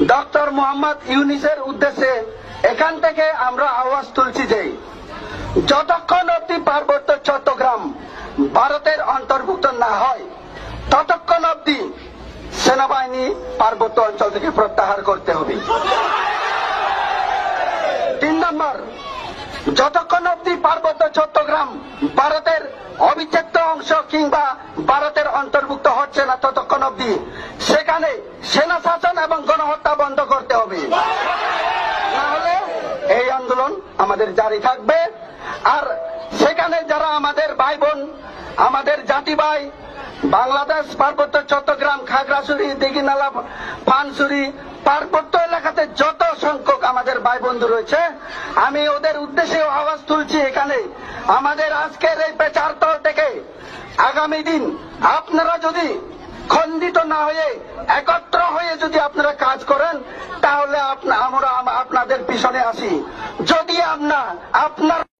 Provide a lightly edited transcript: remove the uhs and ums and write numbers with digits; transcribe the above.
Doctor Mohammad ইউনূসের উদ্দেশ্যে এখান থেকে আমরা আওয়াজ তুলছি যে যতক্ষণ অবধি পার্বত্য চট্টগ্রাম ভারতের অন্তর্ভুক্ত না হয় ততক্ষণ অবধি সেনাবাহিনী পার্বত্য অঞ্চল থেকে প্রত্যাহার করতে হবে। 3 নম্বর, যতক্ষণ অবধি পার্বত্য চট্টগ্রাম ভারতের অবিচ্ছেদ্য অংশ কিংবা ভারতের অন্তর্ভুক্ত হচ্ছে না ততক্ষণ অবধি সেখানে সেনা শাসন এবং গণহত্যা বন্ধ করতে হবে, না হলে এই আন্দোলন আমাদের জারি থাকবে। আর সেখানে যারা আমাদের ভাই বোন, আমাদের জাতি ভাই, বাংলাদেশ পার্বত্য চট্টগ্রাম, খাগড়াছড়ি, দিঘিনালা, পানছড়ি পার্বত্য এলাকাতে যত সংখ্যক আমাদের ভাই বন্ধু রয়েছে, আমি ওদের উদ্দেশ্যে আওয়াজ তুলছি এখানে আমাদের আজকের এই পেচারতল থেকে আগামী দিন আপনারা যদি খণ্ডিত না হয়ে একত্র হয়ে যদি আপনারা কাজ করেন তাহলে আমরা আপনাদের পিছনে আসি। যদি আপনার